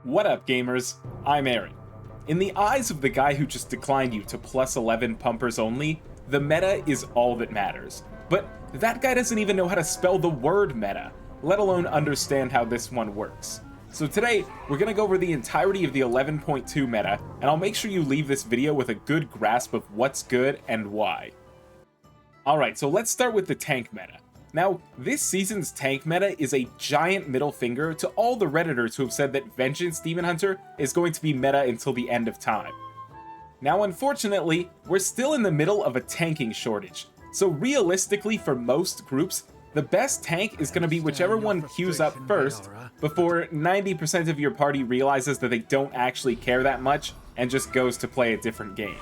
What up, gamers? I'm Aaron. In the eyes of the guy who just declined you to plus 11 pumpers only, the meta is all that matters. But that guy doesn't even know how to spell the word meta, let alone understand how this one works. So today, we're going to go over the entirety of the 11.2 meta, and I'll make sure you leave this video with a good grasp of what's good and why. Alright, so let's start with the tank meta. Now, this season's tank meta is a giant middle finger to all the Redditors who have said that Vengeance Demon Hunter is going to be meta until the end of time. Now, unfortunately, we're still in the middle of a tanking shortage, so realistically for most groups, the best tank is going to be whichever one queues up first before 90% of your party realizes that they don't actually care that much and just goes to play a different game.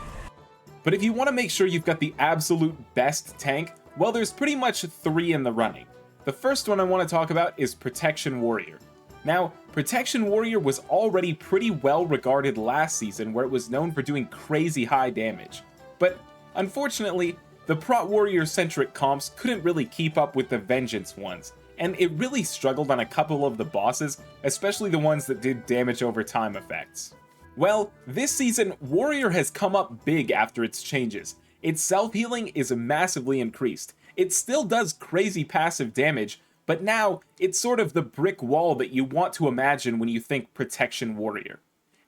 But if you want to make sure you've got the absolute best tank, well, there's pretty much three in the running. The first one I want to talk about is Protection Warrior. Now, Protection Warrior was already pretty well regarded last season, where it was known for doing crazy high damage. But unfortunately, the Prot Warrior centric comps couldn't really keep up with the Vengeance ones, and it really struggled on a couple of the bosses, especially the ones that did damage over time effects. Well, this season, Warrior has come up big after its changes. Its self-healing is massively increased. It still does crazy passive damage, but now it's sort of the brick wall that you want to imagine when you think Protection Warrior.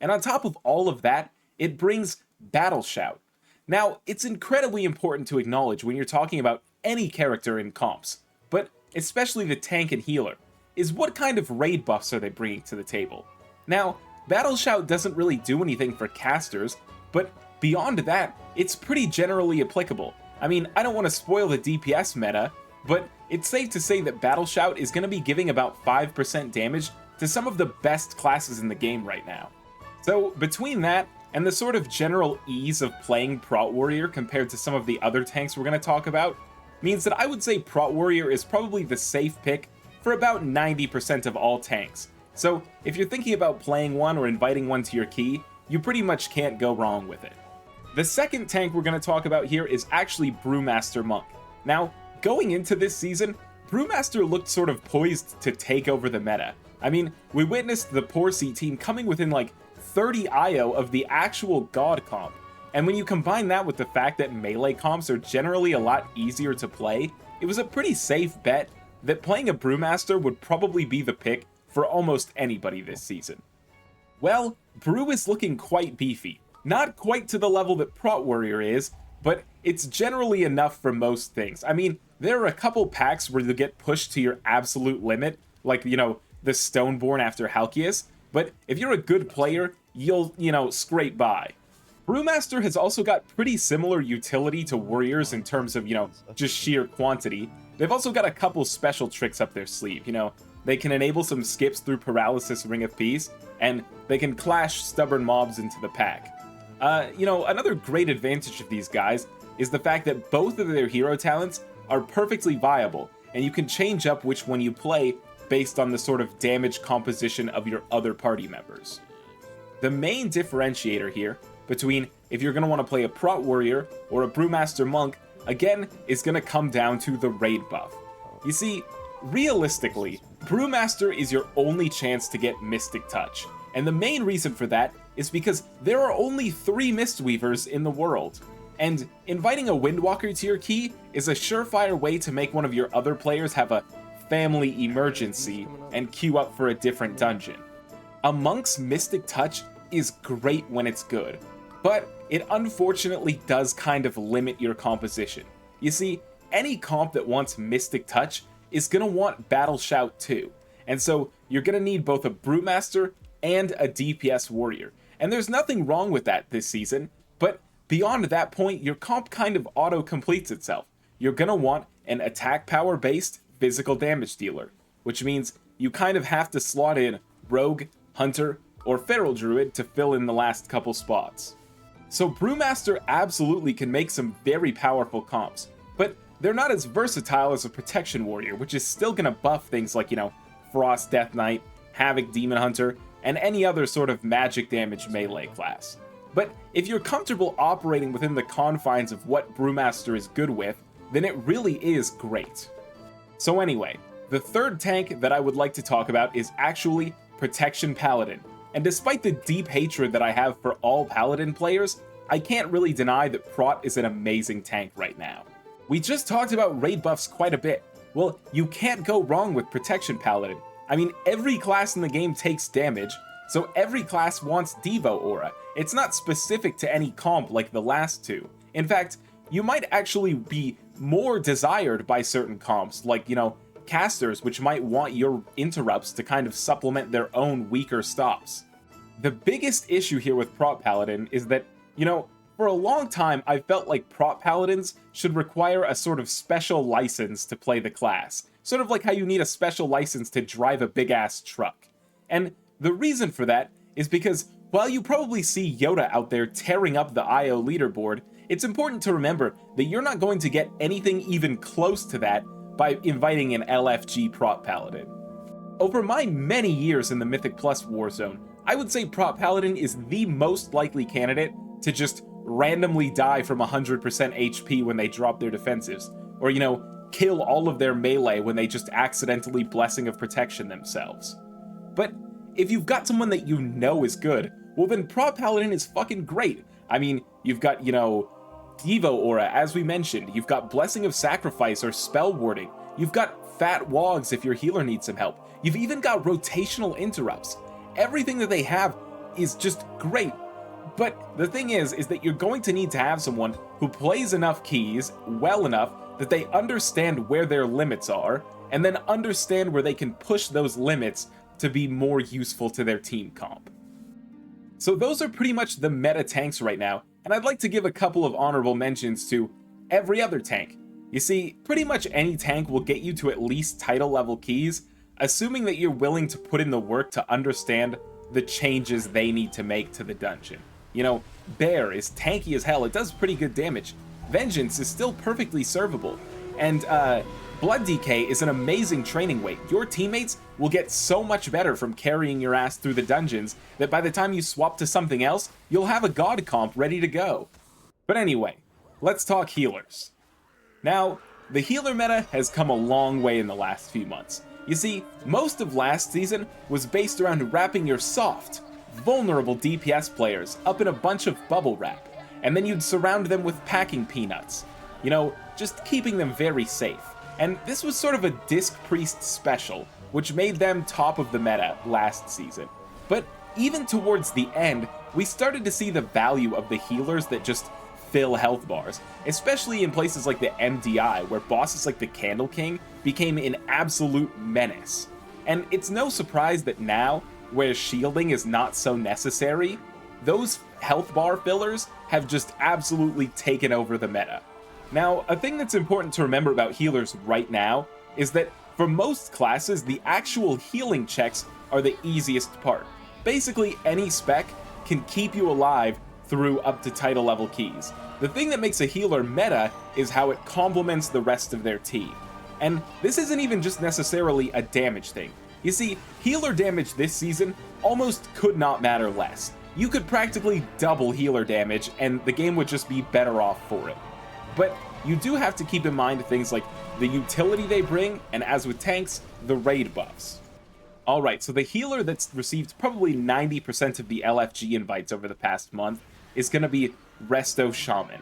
And on top of all of that, it brings Battle Shout. Now, it's incredibly important to acknowledge when you're talking about any character in comps, but especially the tank and healer, is what kind of raid buffs are they bringing to the table? Now, Battle Shout doesn't really do anything for casters, but beyond that, it's pretty generally applicable. I mean, I don't want to spoil the DPS meta, but it's safe to say that Battle Shout is going to be giving about 5% damage to some of the best classes in the game right now. So between that, and the sort of general ease of playing Prot Warrior compared to some of the other tanks we're going to talk about, means that I would say Prot Warrior is probably the safe pick for about 90% of all tanks. So if you're thinking about playing one or inviting one to your key, you pretty much can't go wrong with it. The second tank we're going to talk about here is actually Brewmaster Monk. Now, going into this season, Brewmaster looked sort of poised to take over the meta. I mean, we witnessed the Porcy team coming within like 30 IO of the actual God comp, and when you combine that with the fact that melee comps are generally a lot easier to play, it was a pretty safe bet that playing a Brewmaster would probably be the pick for almost anybody this season. Well, Brew is looking quite beefy. Not quite to the level that Prot Warrior is, but it's generally enough for most things. I mean, there are a couple packs where you'll get pushed to your absolute limit, like, the Stoneborn after Halkias, but if you're a good player, you'll, scrape by. Brewmaster has also got pretty similar utility to Warriors in terms of, just sheer quantity. They've also got a couple special tricks up their sleeve, They can enable some skips through Paralysis Ring of Peace, and they can clash stubborn mobs into the pack. Another great advantage of these guys is the fact that both of their hero talents are perfectly viable, and you can change up which one you play based on the sort of damage composition of your other party members. The main differentiator here between if you're going to want to play a Prot Warrior or a Brewmaster Monk, again, is going to come down to the raid buff. You see, realistically, Brewmaster is your only chance to get Mystic Touch, and the main reason for that is because there are only 3 Mistweavers in the world, and inviting a Windwalker to your key is a surefire way to make one of your other players have a family emergency and queue up for a different dungeon. A Monk's Mystic Touch is great when it's good, but it unfortunately does kind of limit your composition. You see, any comp that wants Mystic Touch is going to want Battle Shout too, and so you're going to need both a Brewmaster and a DPS Warrior. And there's nothing wrong with that this season, but beyond that point, your comp kind of auto-completes itself. You're going to want an attack power-based physical damage dealer, which means you kind of have to slot in Rogue, Hunter, or Feral Druid to fill in the last couple spots. So Brewmaster absolutely can make some very powerful comps, but they're not as versatile as a Protection Warrior, which is still going to buff things like, Frost Death Knight, Havoc Demon Hunter, and any other sort of magic damage melee class. But if you're comfortable operating within the confines of what Brewmaster is good with, then it really is great. So anyway, the third tank that I would like to talk about is actually Protection Paladin, and despite the deep hatred that I have for all Paladin players, I can't really deny that Prot is an amazing tank right now. We just talked about raid buffs quite a bit. Well, you can't go wrong with Protection Paladin. I mean, every class in the game takes damage, so every class wants Devo Aura. It's not specific to any comp like the last two. In fact, you might actually be more desired by certain comps, like, casters, which might want your interrupts to kind of supplement their own weaker stops. The biggest issue here with Prot Paladin is that, for a long time I felt like Prot Paladins should require a sort of special license to play the class. Sort of like how you need a special license to drive a big-ass truck. And the reason for that is because while you probably see Yoda out there tearing up the IO leaderboard, it's important to remember that you're not going to get anything even close to that by inviting an LFG Prot Paladin. Over my many years in the Mythic Plus Warzone, I would say Prot Paladin is the most likely candidate to just randomly die from 100% HP when they drop their defensives, or kill all of their melee when they just accidentally Blessing of Protection themselves. But if you've got someone that you know is good, well then Prot Paladin is fucking great. I mean, you've got, Devo Aura, as we mentioned, you've got Blessing of Sacrifice or Spell Warding, you've got Fat Wogs if your healer needs some help, you've even got rotational interrupts. Everything that they have is just great. But the thing is that you're going to need to have someone who plays enough keys well enough that they understand where their limits are, and then understand where they can push those limits to be more useful to their team comp. So those are pretty much the meta tanks right now, and I'd like to give a couple of honorable mentions to every other tank. You see, pretty much any tank will get you to at least title level keys, assuming that you're willing to put in the work to understand the changes they need to make to the dungeon. Bear is tanky as hell, it does pretty good damage. Vengeance is still perfectly servable. And Blood DK is an amazing training weight. Your teammates will get so much better from carrying your ass through the dungeons that by the time you swap to something else, you'll have a god comp ready to go. But anyway, let's talk healers. Now, the healer meta has come a long way in the last few months. You see, most of last season was based around wrapping your soft, vulnerable DPS players up in a bunch of bubble wrap, and then you'd surround them with packing peanuts. Just keeping them very safe. And this was sort of a Disc Priest special, which made them top of the meta last season. But even towards the end, we started to see the value of the healers that just fill health bars, especially in places like the MDI, where bosses like the Candle King became an absolute menace. And it's no surprise that now, where shielding is not so necessary, those health bar fillers have just absolutely taken over the meta. Now, a thing that's important to remember about healers right now is that for most classes, the actual healing checks are the easiest part. Basically, any spec can keep you alive through up to title level keys. The thing that makes a healer meta is how it complements the rest of their team. And this isn't even just necessarily a damage thing. You see, healer damage this season almost could not matter less. You could practically double healer damage and the game would just be better off for it. But you do have to keep in mind things like the utility they bring, and as with tanks, the raid buffs. Alright, so the healer that's received probably 90% of the LFG invites over the past month is going to be Resto Shaman.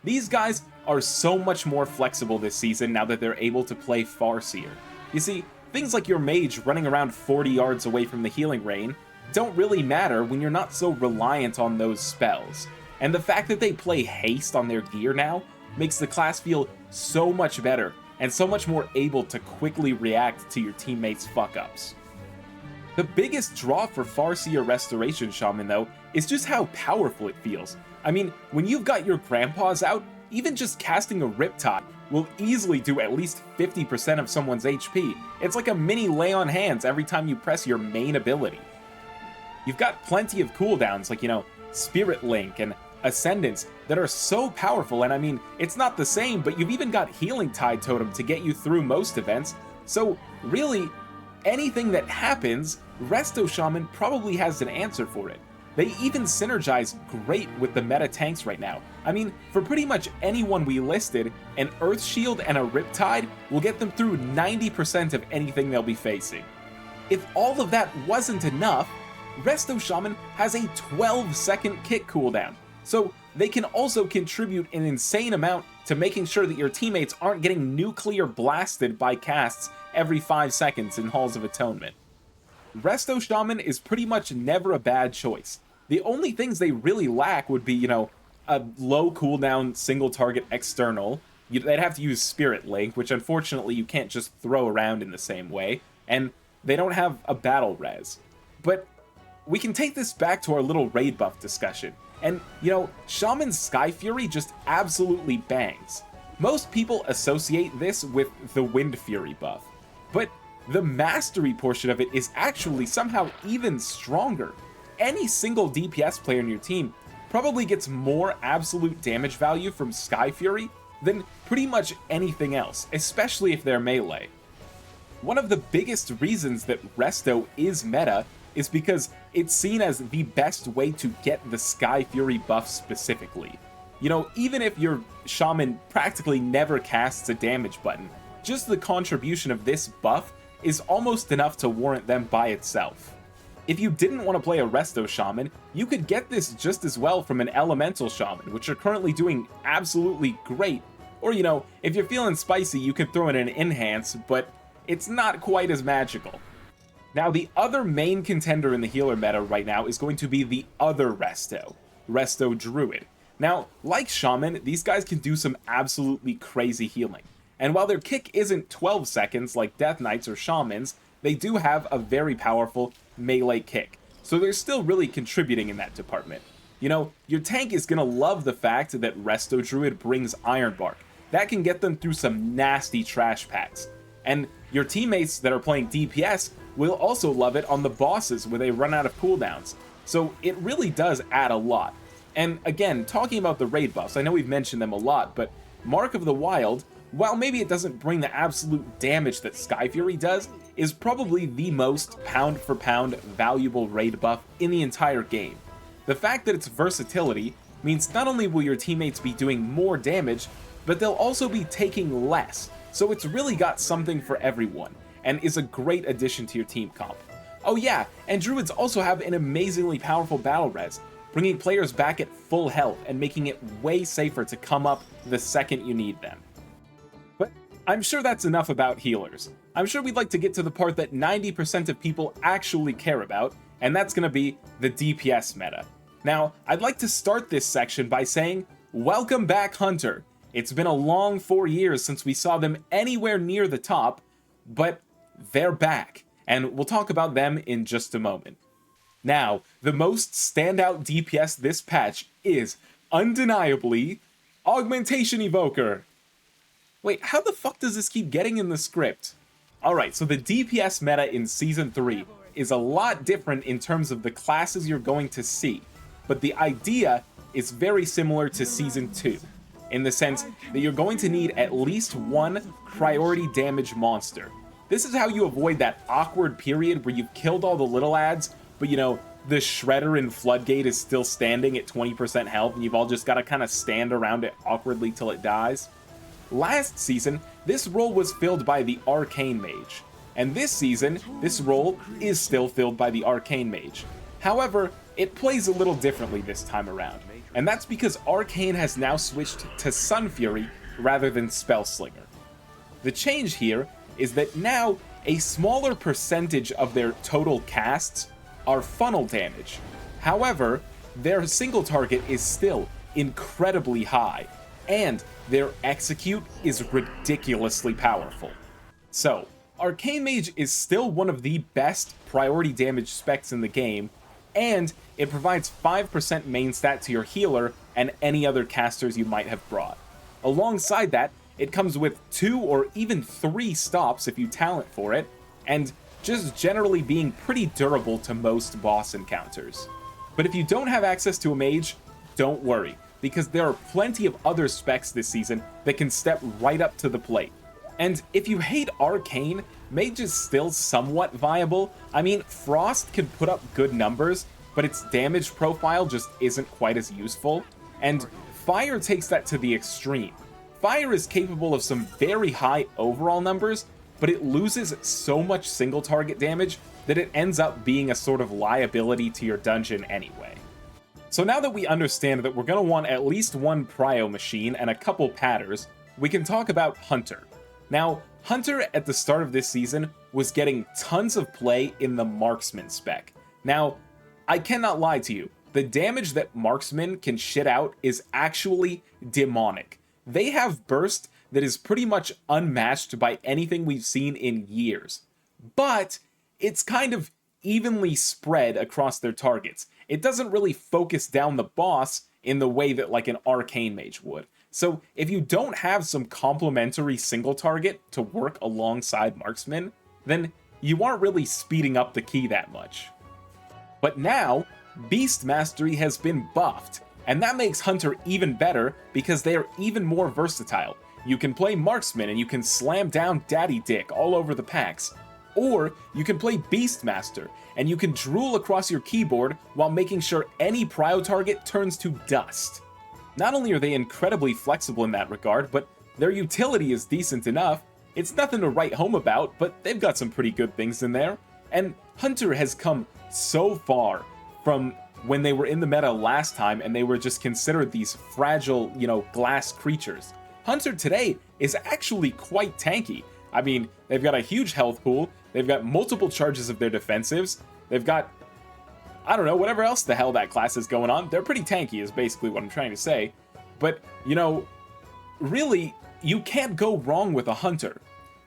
These guys are so much more flexible this season now that they're able to play Farseer. You see, things like your mage running around 40 yards away from the healing rain don't really matter when you're not so reliant on those spells. And the fact that they play haste on their gear now makes the class feel so much better and so much more able to quickly react to your teammates' fuck-ups. The biggest draw for Farseer Restoration Shaman, though, is just how powerful it feels. I mean, when you've got your grandpas out, even just casting a Riptide will easily do at least 50% of someone's HP. It's like a mini lay on hands every time you press your main ability. You've got plenty of cooldowns like, Spirit Link and Ascendance that are so powerful, and I mean, it's not the same, but you've even got Healing Tide Totem to get you through most events, so really, anything that happens, Resto Shaman probably has an answer for it. They even synergize great with the meta tanks right now. I mean, for pretty much anyone we listed, an Earth Shield and a Riptide will get them through 90% of anything they'll be facing. If all of that wasn't enough, Resto Shaman has a 12-second kick cooldown, so they can also contribute an insane amount to making sure that your teammates aren't getting nuclear blasted by casts every 5 seconds in Halls of Atonement. Resto Shaman is pretty much never a bad choice. The only things they really lack would be, a low cooldown single target external. They'd have to use Spirit Link, which unfortunately you can't just throw around in the same way, and they don't have a battle res. But we can take this back to our little raid buff discussion, and, Shaman's Sky Fury just absolutely bangs. Most people associate this with the Wind Fury buff, but the Mastery portion of it is actually somehow even stronger. Any single DPS player in your team probably gets more absolute damage value from Sky Fury than pretty much anything else, especially if they're melee. One of the biggest reasons that Resto is meta is because it's seen as the best way to get the Sky Fury buff specifically. Even if your Shaman practically never casts a damage button, just the contribution of this buff is almost enough to warrant them by itself. If you didn't want to play a Resto Shaman, you could get this just as well from an Elemental Shaman, which are currently doing absolutely great. Or, if you're feeling spicy, you can throw in an Enhance, but it's not quite as magical. Now, the other main contender in the healer meta right now is going to be the other Resto, Resto Druid. Now, like Shaman, these guys can do some absolutely crazy healing. And while their kick isn't 12 seconds like Death Knights or Shamans, they do have a very powerful melee kick. So they're still really contributing in that department. Your tank is going to love the fact that Resto Druid brings Iron Bark. That can get them through some nasty trash packs. And your teammates that are playing DPS will also love it on the bosses where they run out of cooldowns. So it really does add a lot. And again, talking about the raid buffs, I know we've mentioned them a lot, but Mark of the Wild, while maybe it doesn't bring the absolute damage that Sky Fury does, is probably the most pound-for-pound valuable raid buff in the entire game. The fact that its versatility means not only will your teammates be doing more damage, but they'll also be taking less, so it's really got something for everyone, and is a great addition to your team comp. Oh yeah, and Druids also have an amazingly powerful battle res, bringing players back at full health and making it way safer to come up the second you need them. But I'm sure that's enough about healers. I'm sure we'd like to get to the part that 90% of people actually care about, and that's going to be the DPS meta. Now, I'd like to start this section by saying, welcome back, Hunter. It's been a long 4 years since we saw them anywhere near the top, but they're back, and we'll talk about them in just a moment. Now, the most standout DPS this patch is, undeniably, Augmentation Evoker. Wait, how the fuck does this keep getting in the script? Alright, so the DPS meta in Season 3 is a lot different in terms of the classes you're going to see, but the idea is very similar to Season 2, in the sense that you're going to need at least one priority damage monster. This is how you avoid that awkward period where you've killed all the little ads, but the Shredder in Floodgate is still standing at 20% health and you've all just got to kind of stand around it awkwardly till it dies. Last season, this role was filled by the Arcane Mage, and this season, this role is still filled by the Arcane Mage. However, it plays a little differently this time around, and that's because Arcane has now switched to Sun Fury rather than Spellslinger. The change here is that now a smaller percentage of their total casts are funnel damage. However, their single target is still incredibly high, and their execute is ridiculously powerful. So, Arcane Mage is still one of the best priority damage specs in the game, and it provides 5% main stat to your healer and any other casters you might have brought. Alongside that, it comes with 2 or even 3 stops if you talent for it, and just generally being pretty durable to most boss encounters. But if you don't have access to a mage, don't worry, because there are plenty of other specs this season that can step right up to the plate. And if you hate Arcane, Mage is still somewhat viable. I mean, Frost can put up good numbers, but its damage profile just isn't quite as useful. And Fire takes that to the extreme. Fire is capable of some very high overall numbers, but it loses so much single target damage that it ends up being a sort of liability to your dungeon anyway. So now that we understand that we're going to want at least one Prio machine and a couple patters, we can talk about Hunter. Now, Hunter at the start of this season was getting tons of play in the Marksman spec. Now, I cannot lie to you, the damage that Marksman can shit out is actually demonic. They have burst that is pretty much unmatched by anything we've seen in years. But it's kind of evenly spread across their targets. It doesn't really focus down the boss in the way that like an Arcane Mage would. So if you don't have some complementary single target to work alongside Marksman, then you aren't really speeding up the key that much. But now, Beast Mastery has been buffed, and that makes Hunter even better because they are even more versatile. You can play Marksman and you can slam down Daddy Dick all over the packs. Or you can play Beastmaster, and you can drool across your keyboard while making sure any prio target turns to dust. Not only are they incredibly flexible in that regard, but their utility is decent enough. It's nothing to write home about, but they've got some pretty good things in there. And Hunter has come so far from when they were in the meta last time and they were just considered these fragile, glass creatures. Hunter today is actually quite tanky. I mean, they've got a huge health pool, they've got multiple charges of their defensives, they've got, I don't know, whatever else the hell that class is going on. They're pretty tanky is basically what I'm trying to say. But, really, you can't go wrong with a Hunter.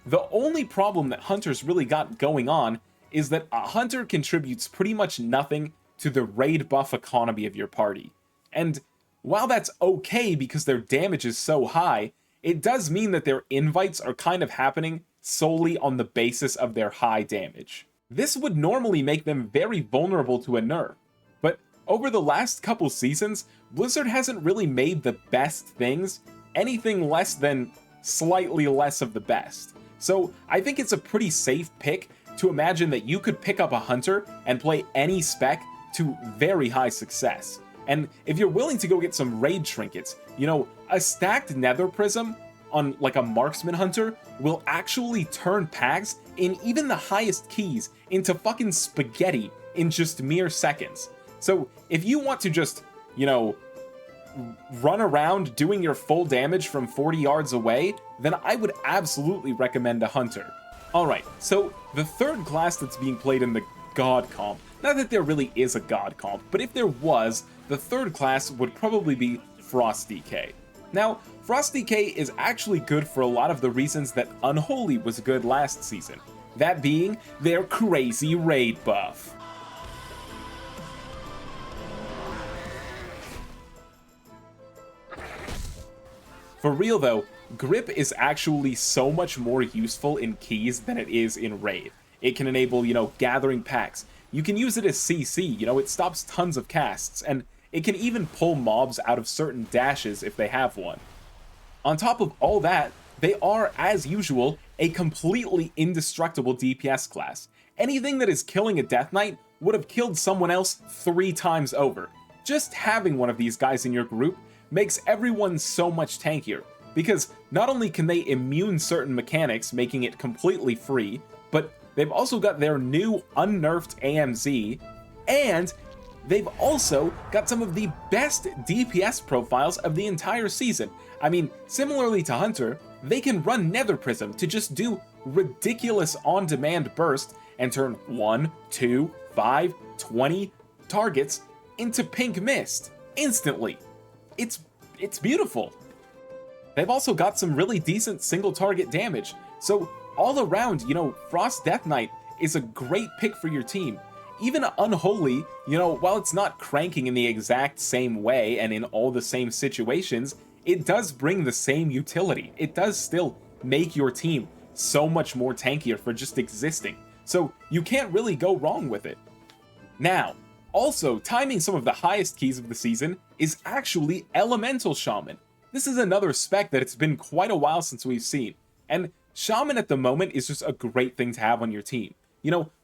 The only problem that Hunter's really got going on is that a Hunter contributes pretty much nothing to the raid buff economy of your party. And while that's okay because their damage is so high, it does mean that their invites are kind of happening solely on the basis of their high damage. This would normally make them very vulnerable to a nerf, but over the last couple seasons, Blizzard hasn't really made the best things anything less than slightly less of the best. So I think it's a pretty safe pick to imagine that you could pick up a Hunter and play any spec to very high success. And if you're willing to go get some raid trinkets, a stacked Nether Prism on like a Marksman Hunter will actually turn packs in even the highest keys into fucking spaghetti in just mere seconds. So if you want to just, run around doing your full damage from 40 yards away, then I would absolutely recommend a Hunter. Alright, so the third class that's being played in the God comp, not that there really is a God comp, but if there was, the third class would probably be Frost DK. Now, Frost DK is actually good for a lot of the reasons that Unholy was good last season, that being their crazy raid buff. For real though, Grip is actually so much more useful in keys than it is in raid. It can enable, gathering packs. You can use it as CC, it stops tons of casts, and it can even pull mobs out of certain dashes if they have one. On top of all that, they are, as usual, a completely indestructible DPS class. Anything that is killing a Death Knight would have killed someone else 3 times over. Just having one of these guys in your group makes everyone so much tankier, because not only can they immune certain mechanics, making it completely free, but they've also got their new unnerfed AMZ, and they've also got some of the best DPS profiles of the entire season. I mean, similarly to Hunter, they can run Nether Prism to just do ridiculous on-demand burst and turn 1, 2, 5, 20 targets into pink mist instantly. It's beautiful. They've also got some really decent single target damage, so all around, Frost Death Knight is a great pick for your team. Even Unholy, while it's not cranking in the exact same way and in all the same situations, it does bring the same utility. It does still make your team so much more tankier for just existing, so you can't really go wrong with it. Now, also timing some of the highest keys of the season is actually Elemental Shaman. This is another spec that it's been quite a while since we've seen, and Shaman at the moment is just a great thing to have on your team.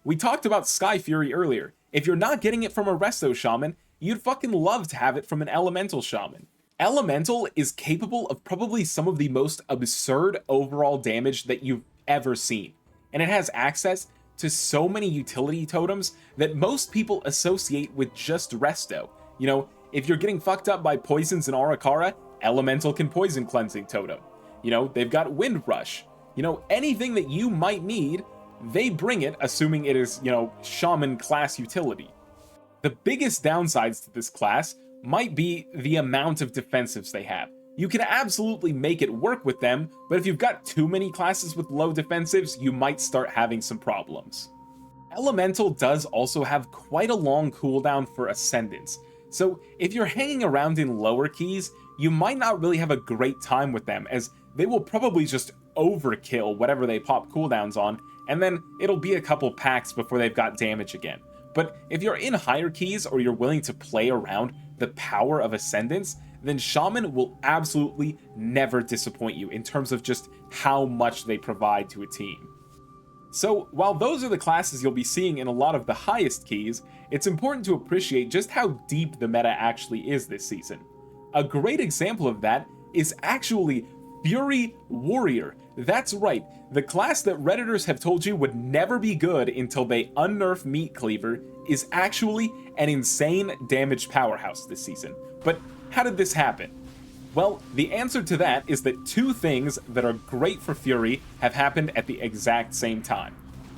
We talked about Sky Fury earlier. If you're not getting it from a Resto Shaman, you'd fucking love to have it from an Elemental Shaman. Elemental is capable of probably some of the most absurd overall damage that you've ever seen, and it has access to so many utility totems that most people associate with just Resto. You know, if you're getting fucked up by poisons in Arakara, Elemental can poison cleansing totem. You know, they've got Wind Rush. You know, anything that you might need, they bring it, assuming it is, you know, Shaman class utility. The biggest downsides to this class might be the amount of defensives they have. You can absolutely make it work with them, but if you've got too many classes with low defensives, you might start having some problems. Elemental does also have quite a long cooldown for Ascendance, so if you're hanging around in lower keys, you might not really have a great time with them, as they will probably just overkill whatever they pop cooldowns on, and then it'll be a couple packs before they've got damage again. But if you're in higher keys or you're willing to play around the power of Ascendance, then Shaman will absolutely never disappoint you in terms of just how much they provide to a team. So while those are the classes you'll be seeing in a lot of the highest keys, it's important to appreciate just how deep the meta actually is this season. A great example of that is actually Prot Warrior. That's right, the class that Redditors have told you would never be good until they unnerf Meat Cleaver is actually an insane damage powerhouse this season. But how did this happen? Well, the answer to that is that two things that are great for Fury have happened at the exact same time.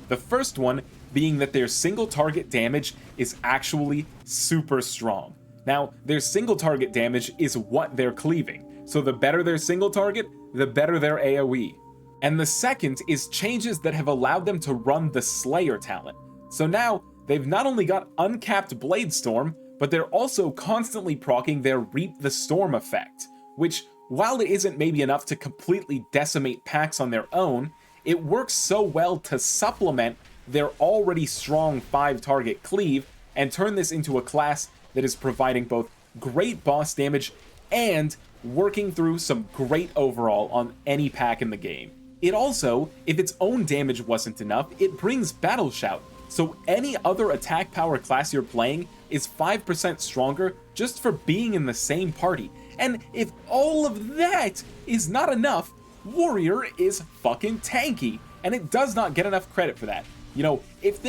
The first one being that their single target damage is actually super strong. Now, their single target damage is what they're cleaving, so the better their single target, the better their AoE. And the second is changes that have allowed them to run the Slayer talent. So now, they've not only got uncapped Blade Storm, but they're also constantly proccing their Reap the Storm effect, which, while it isn't maybe enough to completely decimate packs on their own, it works so well to supplement their already strong 5-target cleave and turn this into a class that is providing both great boss damage and working through some great overall on any pack in the game. It also, if its own damage wasn't enough, it brings Battle Shout, so any other attack power class you're playing is 5% stronger just for being in the same party. And if all of that is not enough, Warrior is fucking tanky, and it does not get enough credit for that. You know, if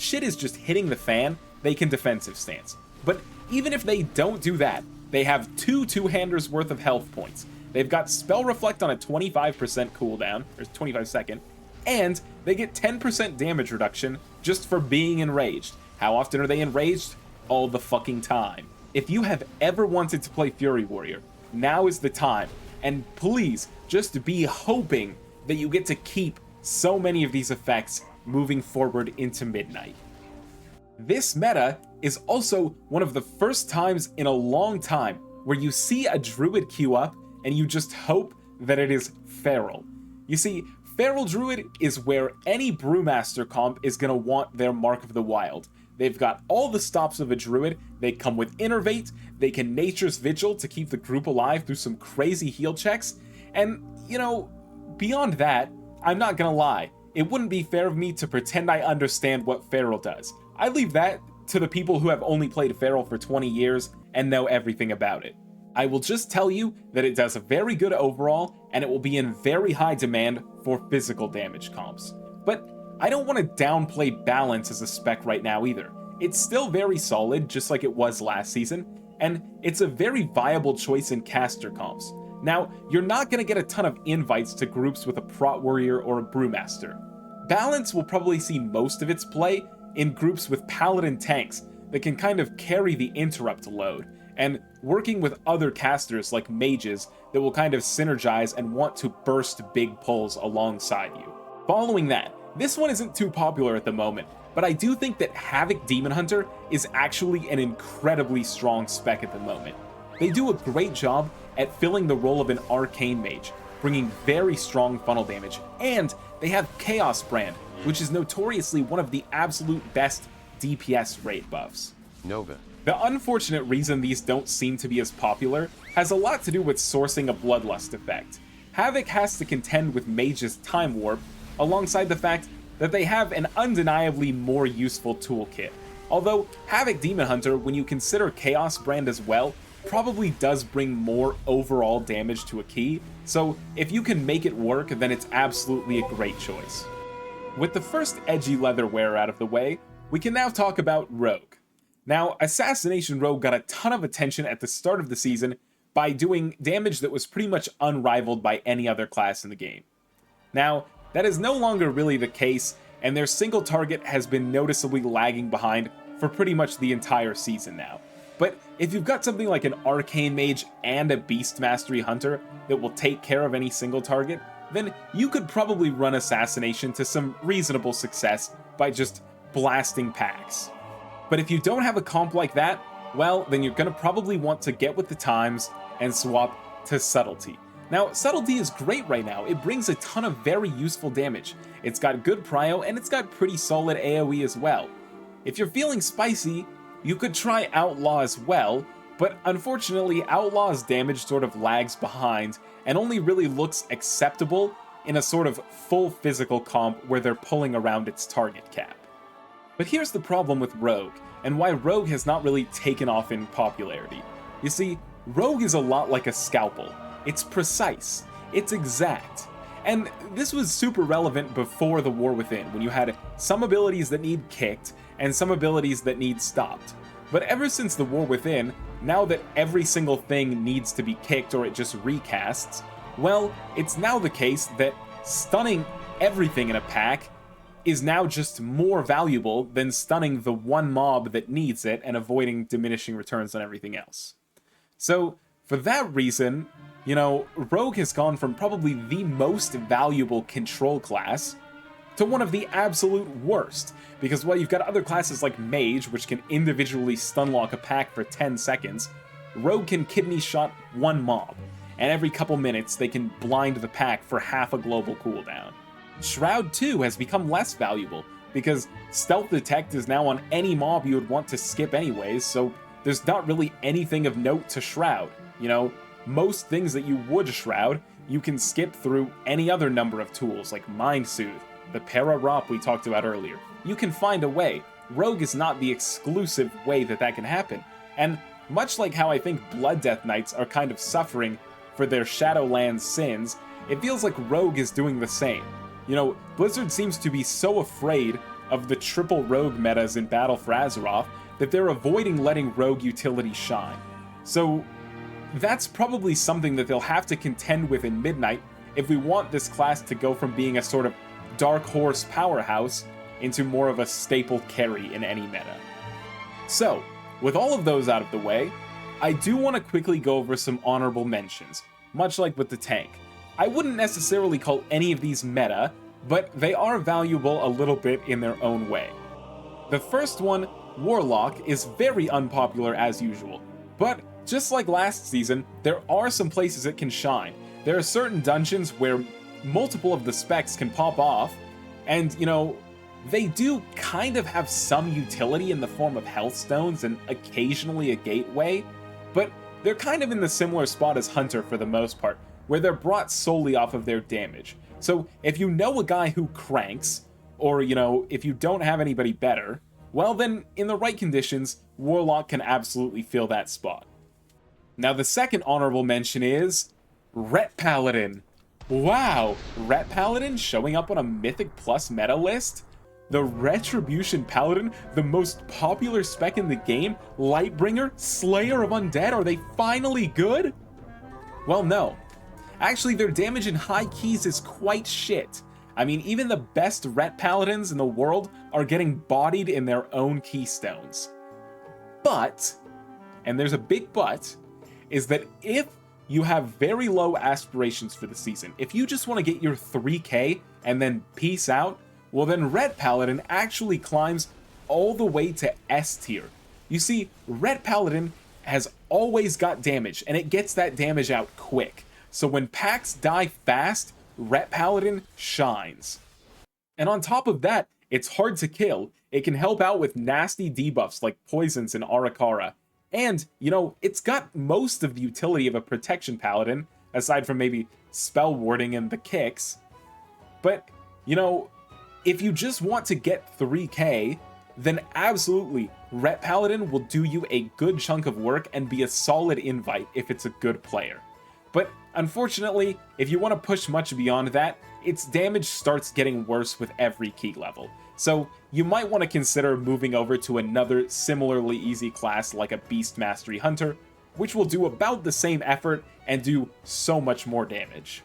shit is just hitting the fan, they can defensive stance. But even if they don't do that, they have two two-handers worth of health points. They've got Spell Reflect on a 25% cooldown, or 25 second, and they get 10% damage reduction just for being enraged. How often are they enraged? All the fucking time. If you have ever wanted to play Fury Warrior, now is the time. And please, just be hoping that you get to keep so many of these effects moving forward into Midnight. This meta is also one of the first times in a long time where you see a Druid queue up and you just hope that it is Feral. You see, Feral Druid is where any Brewmaster comp is going to want their Mark of the Wild. They've got all the stops of a Druid, they come with Innervate, they can Nature's Vigil to keep the group alive through some crazy heal checks, and, you know, beyond that, I'm not gonna lie, it wouldn't be fair of me to pretend I understand what Feral does. I leave that to the people who have only played Feral for 20 years and know everything about it. I will just tell you that it does a very good overall, and it will be in very high demand for physical damage comps. But I don't want to downplay balance as a spec right now either. It's still very solid, just like it was last season, and it's a very viable choice in caster comps. Now, you're not going to get a ton of invites to groups with a Prot Warrior or a Brewmaster. Balance will probably see most of its play in groups with Paladin tanks that can kind of carry the interrupt load, and working with other casters like mages that will kind of synergize and want to burst big pulls alongside you. Following that, this one isn't too popular at the moment, but I do think that Havoc Demon Hunter is actually an incredibly strong spec at the moment. They do a great job at filling the role of an Arcane Mage, bringing very strong funnel damage, and they have Chaos Brand, which is notoriously one of the absolute best DPS rate buffs. Nova. The unfortunate reason these don't seem to be as popular has a lot to do with sourcing a Bloodlust effect. Havoc has to contend with Mage's Time Warp, alongside the fact that they have an undeniably more useful toolkit. Although Havoc Demon Hunter, when you consider Chaos Brand as well, probably does bring more overall damage to a key, so if you can make it work, then it's absolutely a great choice. With the first edgy leatherware out of the way, we can now talk about Rogue. Now, Assassination Rogue got a ton of attention at the start of the season by doing damage that was pretty much unrivaled by any other class in the game. Now, that is no longer really the case, and their single target has been noticeably lagging behind for pretty much the entire season now. But if you've got something like an Arcane Mage and a Beast Mastery Hunter that will take care of any single target, then you could probably run Assassination to some reasonable success by just blasting packs. But if you don't have a comp like that, well, then you're going to probably want to get with the times and swap to Subtlety. Now, Subtlety is great right now. It brings a ton of very useful damage. It's got good prio, and it's got pretty solid AoE as well. If you're feeling spicy, you could try Outlaw as well, but unfortunately, Outlaw's damage sort of lags behind and only really looks acceptable in a sort of full physical comp where they're pulling around its target cap. But here's the problem with Rogue, and why Rogue has not really taken off in popularity. You see, Rogue is a lot like a Scalpel. It's precise, it's exact. And this was super relevant before the War Within, when you had some abilities that need kicked and some abilities that need stopped. But ever since the War Within, now that every single thing needs to be kicked or it just recasts, well, it's now the case that stunning everything in a pack is now just more valuable than stunning the one mob that needs it and avoiding diminishing returns on everything else. So, for that reason, you know, Rogue has gone from probably the most valuable control class to one of the absolute worst, because while you've got other classes like Mage, which can individually stunlock a pack for 10 seconds, Rogue can kidney shot one mob, and every couple minutes they can blind the pack for half a global cooldown. Shroud too has become less valuable, because Stealth Detect is now on any mob you would want to skip anyways, so there's not really anything of note to Shroud. You know, most things that you would Shroud, you can skip through any other number of tools, like Mind Soothe, the Para Rop we talked about earlier. You can find a way. Rogue is not the exclusive way that can happen. And much like how I think Blood Death Knights are kind of suffering for their Shadowlands sins, it feels like Rogue is doing the same. You know, Blizzard seems to be so afraid of the triple Rogue metas in Battle for Azeroth that they're avoiding letting Rogue utility shine. So that's probably something that they'll have to contend with in Midnight if we want this class to go from being a sort of dark horse powerhouse into more of a staple carry in any meta. So, with all of those out of the way, I do want to quickly go over some honorable mentions, much like with the tank. I wouldn't necessarily call any of these meta, but they are valuable a little bit in their own way. The first one, Warlock, is very unpopular as usual, but just like last season, there are some places it can shine. There are certain dungeons where multiple of the specs can pop off, and, you know, they do kind of have some utility in the form of health stones and occasionally a gateway, but they're kind of in the similar spot as Hunter for the most part, where they're brought solely off of their damage. So if you know a guy who cranks, or, you know, if you don't have anybody better, well then, in the right conditions, Warlock can absolutely fill that spot. Now the second honorable mention is Ret Paladin. Wow, Ret Paladin showing up on a Mythic Plus meta list? The Retribution Paladin, the most popular spec in the game, Lightbringer, Slayer of Undead, are they finally good? Well, no. Actually, their damage in high keys is quite shit. I mean, even the best Ret Paladins in the world are getting bodied in their own keystones. But, and there's a big but, is that if you have very low aspirations for the season, if you just want to get your 3k and then peace out, well then Ret Paladin actually climbs all the way to S tier. You see, Ret Paladin has always got damage, and it gets that damage out quick. So when packs die fast, Ret Paladin shines. And on top of that, it's hard to kill. It can help out with nasty debuffs like poisons and Arakara. And, you know, it's got most of the utility of a protection paladin, aside from maybe spell warding and the kicks. But, you know, if you just want to get 3k, then absolutely, Ret Paladin will do you a good chunk of work and be a solid invite if it's a good player. But unfortunately, if you want to push much beyond that, its damage starts getting worse with every key level. So you might want to consider moving over to another similarly easy class like a Beast Mastery Hunter, which will do about the same effort and do so much more damage.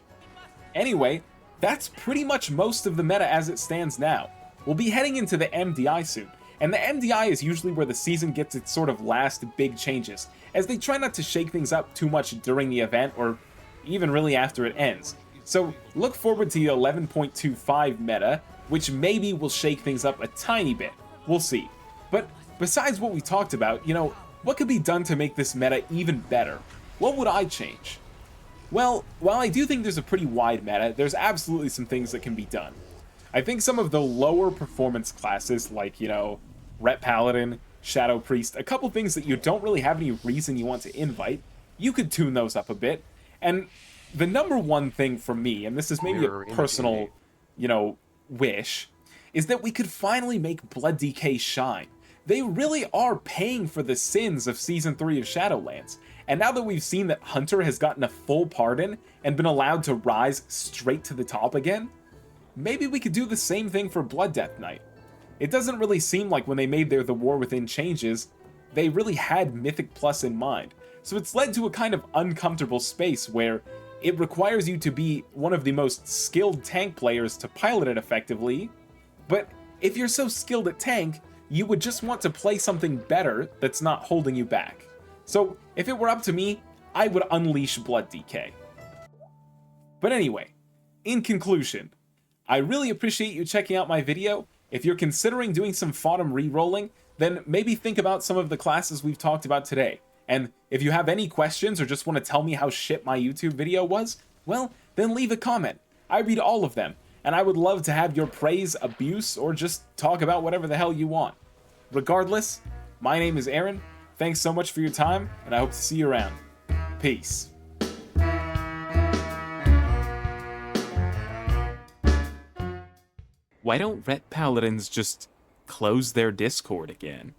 Anyway, that's pretty much most of the meta as it stands now. We'll be heading into the MDI soon, and the MDI is usually where the season gets its sort of last big changes, as they try not to shake things up too much during the event or even really after it ends. So look forward to the 11.25 meta, which maybe will shake things up a tiny bit. We'll see. But besides what we talked about, what could be done to make this meta even better? What would I change? Well, while I do think there's a pretty wide meta, there's absolutely some things that can be done. I think some of the lower performance classes like, Prot Paladin, Shadow Priest, a couple things that you don't really have any reason you want to invite, you could tune those up a bit. And the number one thing for me, and this is maybe a personal, wish, is that we could finally make Blood DK shine. They really are paying for the sins of Season 3 of Shadowlands. And now that we've seen that Hunter has gotten a full pardon and been allowed to rise straight to the top again, maybe we could do the same thing for Blood Death Knight. It doesn't really seem like when they made their The War Within changes, they really had Mythic Plus in mind. So it's led to a kind of uncomfortable space where it requires you to be one of the most skilled tank players to pilot it effectively, but if you're so skilled at tank, you would just want to play something better that's not holding you back. So if it were up to me, I would unleash Blood DK. But anyway, in conclusion, I really appreciate you checking out my video. If you're considering doing some Fodom rerolling, then maybe think about some of the classes we've talked about today. And if you have any questions or just want to tell me how shit my YouTube video was, well, then leave a comment. I read all of them, and I would love to have your praise, abuse, or just talk about whatever the hell you want. Regardless, my name is Aaron. Thanks so much for your time, and I hope to see you around. Peace. Why don't Prot Paladins just close their Discord again?